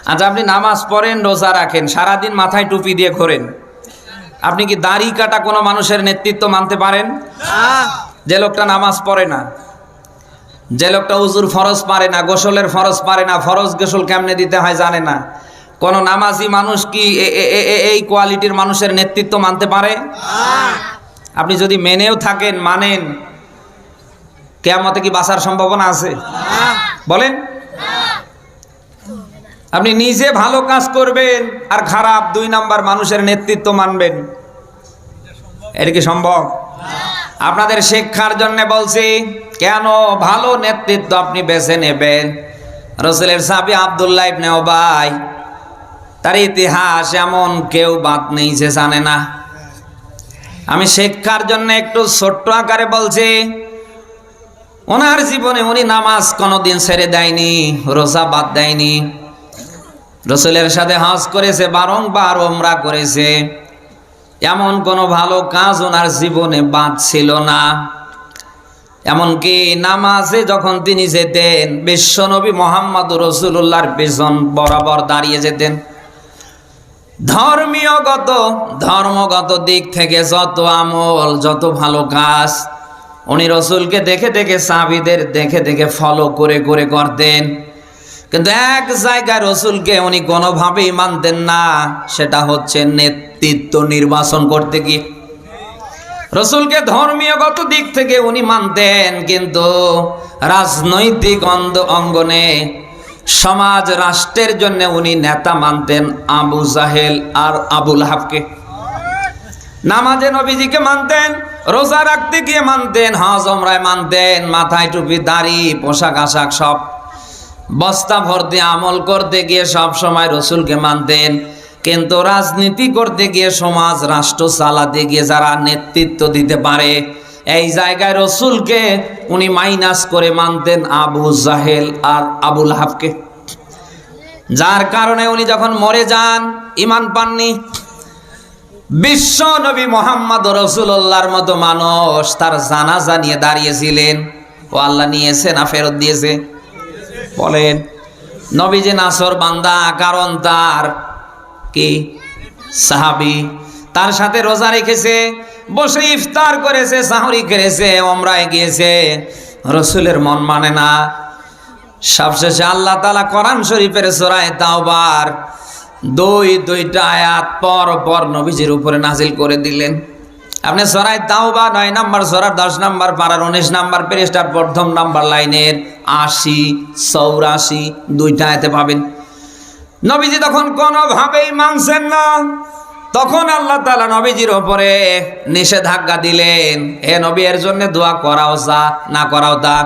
আচ্ছা, আপনি নামাজ পড়েন, রোজা রাখেন, সারাদিন মাথায় টুপি দিয়ে ঘোরেন, আপনি কি দাড়ি কাটা কোনো মানুষের নেতৃত্ব মানতে পারেন? যে লোকটা নামাজ পড়ে না, যে লোকটা উজুর ফরজ পারে না, গোসলের ফরজ পারে না, ফরজ গোসল কেমনে দিতে হয় জানে না, কোন নামাজি মানুষ কি এই কোয়ালিটির মানুষের নেতৃত্ব মানতে পারে? আপনি যদি মেনেও থাকেন, মানেন, কিয়ামতে কি বাঁচার সম্ভাবনা আছে? বলেন। আপনি নিজে ভালো কাজ করবেন আর খারাপ 2 নাম্বার মানুষের নেতৃত্ব মানবেন, এটা কি সম্ভব? আপনাদের শিক্ষার জন্য বলছি, কেন ভালো নেতৃত্ব আপনি বেছে নেবেন। রাসূলের সাহাবী আব্দুল্লাহ ইবনে উবাই, তার ইতিহাস এমন কেউ বাদ নেই যে জানে না। আমি শিক্ষার জন্য একটু ছোট্ট আকারে বলছি, ওনার জীবনে উনি নামাজ কোনোদিন ছেড়ে দেয়নি, রোজা বাদ দেয়নি, রাসূলের সাথে হজ করেছে, বারংবার উমরা করেছে, এমন কোনো ভালো কাজ ওনার জীবনে বাদ ছিল না। এমনকি নামাজে যখন তিনি যেতেন, বিশ্বনবী মুহাম্মদুর রাসূলুল্লাহর পেছন বরাবর দাঁড়িয়ে যেতেন। ধর্মগত দিক থেকে যত আমল, যত ভালো কাজ উনি রাসূলকে দেখে দেখে, সাহাবীদের দেখে দেখে ফলো করে করে করতেন। কিন্তু এক জায়গায় রাসূলকে উনি কোনোভাবেই মানতেন না, সেটা হচ্ছে নেতৃত্ব নির্বাচন করতে গিয়ে। রাসূলকে ধর্মীয়গত দিক থেকে উনি মানতেন, কিন্তু রাজনৈতিক অঙ্গনে, সমাজ রাষ্ট্রের জন্য উনি নেতা মানতেন আবু জাহেল আর আবু লাহাবকে। নামাজে নবীজিকে মানতেন, রোজা রাখতে গিয়ে মানতেন, হজ ওমরায় মানতেন, মাথায় টুপি, দাড়ি, পোশাক আশাক সব বস্তা ভর্তি আমল করতে গিয়ে সব সময় রাসূলকে মানতেন। কিন্তু রাজনীতি করতে গিয়ে, সমাজ রাষ্ট্র চালাতে গিয়ে যারা নেতৃত্ব দিতে পারে, এই জায়গায় রাসূলকে উনি মাইনাস করে মানতেন আবু জাহেল আর আবু লাহাবকে। যার কারণে উনি যখন মরে যান, ঈমান পাননি। বিশ্ব নবী মুহাম্মদ রাসূলুল্লাহর মতো মানুষ তার জানাজা নিয়ে দাঁড়িয়েছিলেন। ও আল্লাহ নিয়েছে না ফেরত দিয়েছে? বলেন। নবীজি নাসর বান্দা, কারণ তার কি সাহাবী, তার সাথে রোজা রেখেছে, বসে ইফতার করেছে, সাহরি করেছে, ওমরায় গিয়েছে, রাসূলের মন মানে না। সবশেষে আল্লাহ তাআলা কোরআন শরীফের সূরা তাওবার দুইটা আয়াত পর পর নবীজির উপরে নাজিল করে দিলেন। আপনি সূরা তাওবা 9 নম্বর সূরা 10 নম্বর পারার 19 নম্বর পৃষ্ঠার প্রথম নম্বর লাইনের 80, 84 দুইটা আয়াতে পাবেন। নবীজি তখন কোনোভাবেই মানছেন না, তখন আল্লাহ তাআলা নবীজির উপরে নিষেধাজ্ঞা দিলেন, হে নবী, এর জন্য দোয়া করাও যা, না করাও তা।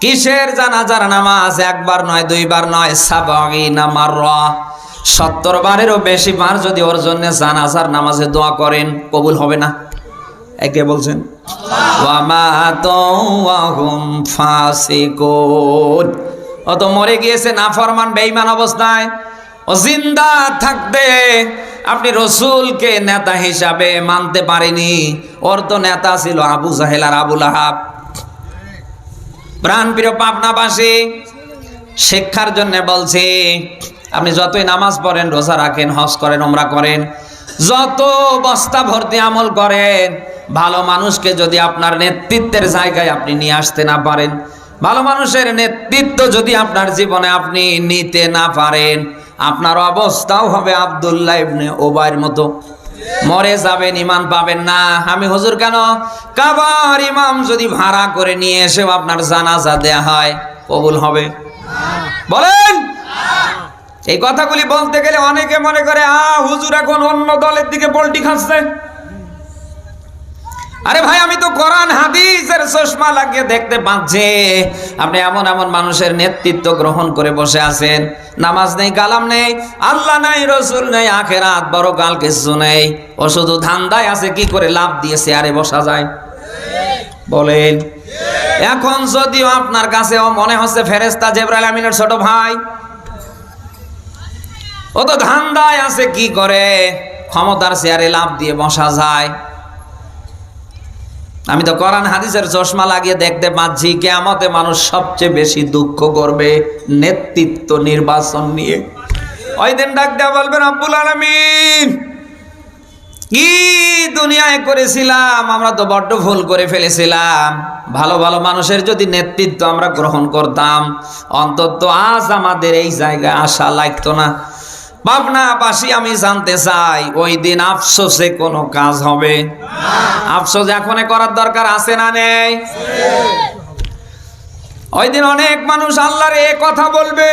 কিসের জানাজার নামাজ? একবার নয়, দুইবার নয়, 70 মাররা, 70 বারেরও বেশি বার যদি ওর জন্য জানাজার নামাজে দোয়া করেন, কবুল হবে না। একে বলছেন ওয়া মাতু ওয়া হুম ফাসিকুন, ও তো মরে গিয়েছে নাফরমান বেঈমান অবস্থায়। ও জিন্দা থাকতে আপনি রাসূলকে নেতা হিসাবে মানতে পারেনি। ওর তো নেতা ছিল আবু জাহেল আর আবু লাহাব। প্রাণপ্রিয় পাবনাবাসী, শিক্ষার জন্য বলছি, আপনি যতই নামাজ পড়েন, রোজা রাখেন, হজ করেন, ওমরা করেন, যত বস্তা ভর্তি আমল করেন, ভালো মানুষকে যদি আপনার নেতৃত্বের জায়গায় আপনি নিয়ে আসতে না পারেন, ভালো মানুষের নেতৃত্ব যদি আপনার জীবনে আপনি নিতে না পারেন, আপনার অবস্থাও হবে আব্দুল্লাহ ইবনে উবাইর মতো। মরে যাবেন, ঈমান পাবেন না। আমি হুজুর কেন? কাবার ইমাম যদি ভাড়া করে নিয়ে এসেও আপনার জানাজা দেয়া হয়, কবুল হবে? বলেন। এই কথাগুলি বলতে গেলে অনেকে মনে করে হুজুর এখন অন্য দলের দিকে পল্টি খাচ্ছে। আরে ভাই, আমি তো কোরআন হাদিসের চশমা লাগিয়ে দেখতে পাচ্ছি আপনি এমন এমন মানুষের নেতৃত্ব গ্রহণ করে বসে আছেন। নামাজ নেই, কালাম নেই, আল্লাহ নাই, রাসূল নেই, আখিরাত পরকাল কিছু নেই, ও শুধু ধান্দায় আছে কি করে লাভ দিয়ে চেয়ারে বসা যায়। বলেন। এখন যদিও আপনার কাছে মনে হচ্ছে ফেরেশতা জিবরাইল আমিনের ছোট ভাই, ও তো ধান্দায় আছে কি করে ক্ষমতার চেয়ারে লাভ দিয়ে বসা যায়। আমি তো কোরআন হাদিসের চশমা লাগিয়ে দেখতে পাচ্ছি কিয়ামতে মানুষ সবচেয়ে বেশি দুঃখ করবে নেতৃত্ব নির্বাচন নিয়ে। ওই দিন ডাক দেয়া বলবেন রব্বুল আলামিন, কি দুনিয়ায় করেছিলাম, আমরা তো বড্ড ভুল করে ফেলেছিলাম। ভালো ভালো মানুষের যদি নেতৃত্ব আমরা গ্রহণ করতাম, অন্তত আজ আমাদের এই জায়গায় আসা লাগতো না। পাবনাবাসী, আমি জানতে চাই, ওই দিন আফসোসে কোনো কাজ হবে? আফসোস এখন করার দরকার আছে না নেই? ওই দিন অনেক মানুষ আল্লাহর এ কথা বলবে,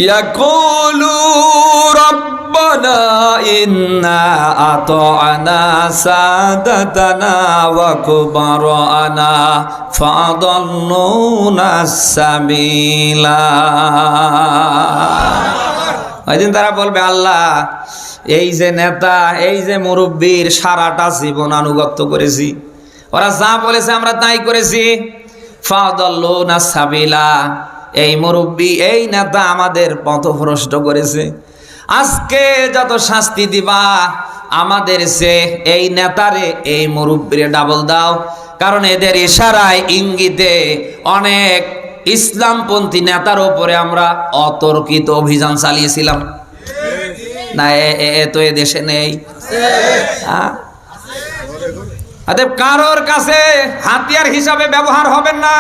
ইয়াকুলু রব্বানা ইন্না আতা'না সাদাতানা ওয়া কুবারানা ফাদাল্লুনা সাবিলা। ওই দিন তারা বলবে, আল্লাহ, এই যে নেতা, এই যে মুরব্বীর সারাটা জীবন আনুগত্য করেছি, ওরা যা বলেছে আমরা তাই করেছি, ফাদাল্লুনা সাবিলা, এই মুরব্বী, এই নেতা আমাদের পথভ্রষ্ট করেছে। আজকে যত শাস্তি দিবা আমাদের সে এই নেতারে, এই মুরব্বীরে ডাবল দাও, কারণ এদের ইশারায় ইঙ্গিতে অনেক ইসলামপন্থী নেতার উপরে আমরা অতর্কিত অভিযান চালিয়েছিলাম না? এ তো এ দেশে নেই। কারোর কাছে হাতিয়ার হিসাবে ব্যবহার হবেন না।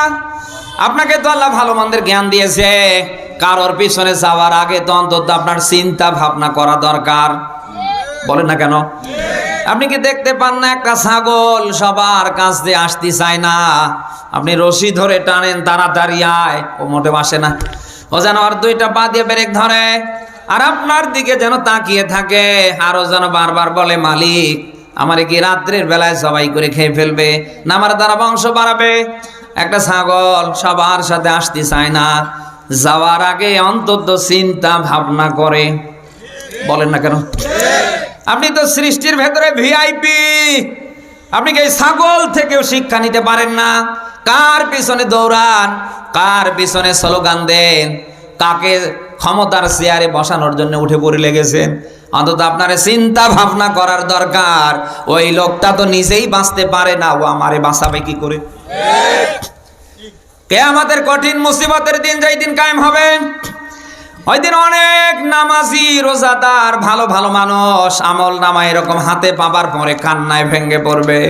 আপনাকে তো আল্লাহ ভালো মন্দের জ্ঞান দিয়েছে, কারোর পিছনে যাওয়ার আগে তো অন্তত আপনার চিন্তা ভাবনা করা দরকার। বলেন না কেন? আপনি কি দেখতে পান না, একটা ছাগল সবার কাছ দিয়ে আসতে চায় না, আপনি রশি ধরে টানেন তাড়াতাড়ি আয়, ও মোটে আসে না। ও যেন আর দুইটা পা দিয়ে ব্রেক ধরে আর আপনার দিকে যেন তাকিয়ে থাকে, আরো যেন বারবার বলে, মালিক আমারে কি রাত্রের বেলায় সবাই করে খেয়ে ফেলবে না আমার দ্বারা বংশ বাড়াবে? একটা ছাগল সবার সাথে আসতে চায় না, যাওয়ার আগে অন্তত চিন্তা ভাবনা করে। বলেন না কেন? আপনি তো সৃষ্টির ভেতরে ভিআইপি, আপনি কি এই ছাগল থেকেও শিক্ষা নিতে পারেন না? কার পিছনে দৌড়ান, কার পিছনে স্লোগান দেন, কাকে ক্ষমতার চেয়ারে বসানোর জন্য উঠে পড়ে লেগেছেন? অন্তত আপনার চিন্তা ভাবনা করার দরকার। ওই লোকটা তো নিজেই বাঁচতে পারে না, ও আমারে বাঁচাবে কি করে? কিয়ামতের কঠিন মুসিবতের দিন যেই দিন কায়েম হবে, ওই দিন অনেক নামাজি, রোজাদার, ভালো ভালো মানুষ আমল নামা এরকম হাতে পাবার পরে কান্নায় ভেঙে পড়বে।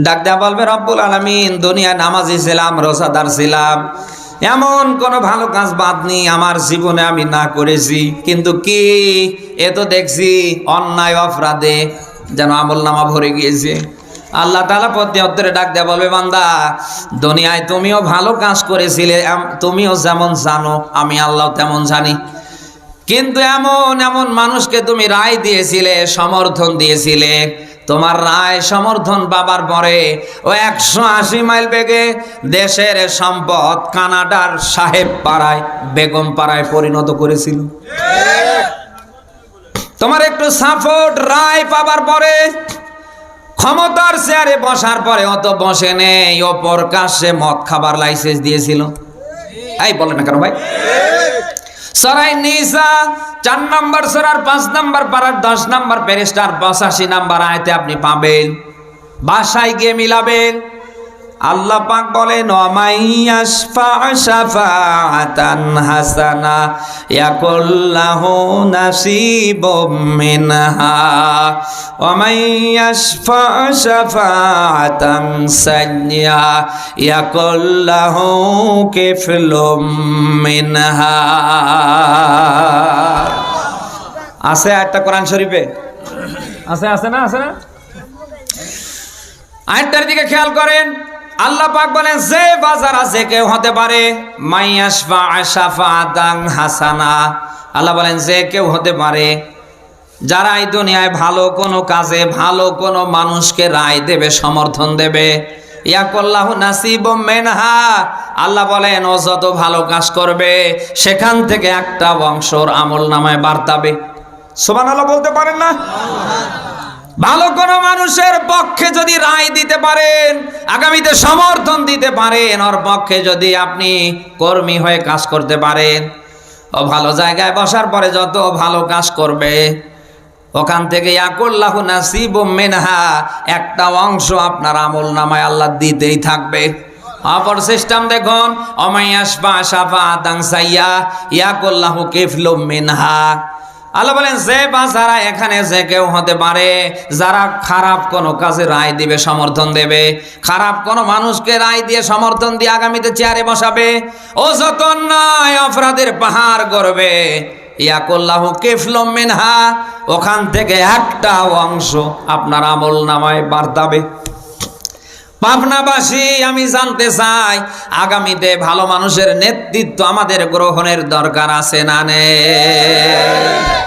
ডাক দেয়া বলবে, রব্বুল আলামিন, দুনিয়ায় নামাজি ছিলাম, রোজাদার ছিলাম, এমন কোন ভালো কাজ বাদ নেই আমার জীবনে আমি না করেছি, কিন্তু কি এ তো দেখছি অন্যায় অপরাধে যেন আমল নামা ভরে গিয়েছে। আল্লাহ তাআলা প্রত্যুত্তরে ডাক দেয়া বলবে, বান্দা, দুনিয়ায় তুমিও ভালো কাজ করেছিলে, তুমিও যেমন জানো আমি আল্লাহ তেমন জানি, কিন্তু এমন এমন মানুষকে তুমি রায় দিয়েছিলে, সমর্থন দিয়েছিলে, তোমার রায় সমর্থন পাবার পরে ও 180 মাইল বেগে দেশের সম্পদ কানাডার সাহেব পাড়ায়, বেগম পাড়ায় পরিণত করেছিল। তোমার একটু সাপোর্ট রায় পাবার পরে, ক্ষমতার চেয়ারে বসার পরে অত বসে নেই, ও প্রকাশ্যে মদ খাবার লাইসেন্স দিয়েছিল। এই বলেন না কেন ভাই? সূরা নিসা 4 নম্বর সূরার 5 নম্বর পারার 10 নম্বর পৃষ্ঠার 85 নম্বর আয়াতে আপনি পাবেন। ভাষায় গিয়ে মিলাবেন। আল্লাহ পাক বলেন, ওয়ামাইয়াশফা শাফাআতান হাসানা ইয়াকুল্লাহু নাসিবুম মিনহা ওয়ামাইয়াশফা শাফাআতান সাইয়্যা ইয়াকুল্লাহু কিফলুম মিনহা। আছে একটা কোরআন শরীফে আছে না? আয়াতটার দিকে খেয়াল করেন। আল্লাহ পাক বলেন, যে বাজার আছে কেউ হতে পারে, মাইয়াশফা শাফাআতান হাসানা। আল্লাহ বলেন যে কেউ হতে পারে, যারা এই দুনিয়ায় ভালো কোনো কাজে, ভালো কোনো মানুষকে রায় দেবে, সমর্থন দেবে, ইয়াকুল্লাহু নাসিবুম মিনহা। আল্লাহ বলেন ও যত ভালো কাজ করবে সেখান থেকে একটা অংশর আমল নামায় বার্তাবে। সুবহানাল্লাহ বলতে পারেন না? ভালো কোনো মানুষের পক্ষে যদি রায় দিতে পারেন, আগামীতে সমর্থন দিতে পারেন, ওর পক্ষে যদি আপনি কর্মী হয়ে কাজ করতে পারেন, ও ভালো জায়গায় বসার পরে যত ভালো কাজ করবে ওখান থেকে ইয়াকুল্লাহু নাসিবুম মিনহা, একটা অংশ আপনার আমল নামায় আল্লাহ দিতেই থাকবে। অপর সিস্টেম দেখুন, অমাইয়াসবা সাফা দাংসাইয়া ইয়াকুল্লাহু কিফলুম মিনহা। আল্লাহ বলেন যে বাজারা এখানে যে কেউ হতে পারে যারা খারাপ কোনো কাজে রায় দিবে, সমর্থন দেবে, খারাপ কোনো মানুষকে রায় দিয়ে সমর্থন দিয়ে আগামীতে চেয়ারে বসাবে, ও যত অন্যায় অপরাধের পাহাড় গড়বে, ইয়াকুল্লাহু কিফলুম মিনহা, ওখান থেকে একটা অংশ আপনার আমল নামায় বার্তাবে। পাবনাবাসী, আমি জানতে চাই আগামীতে ভালো মানুষের নেতৃত্ব আমাদের গ্রহণের দরকার আছে না নেই?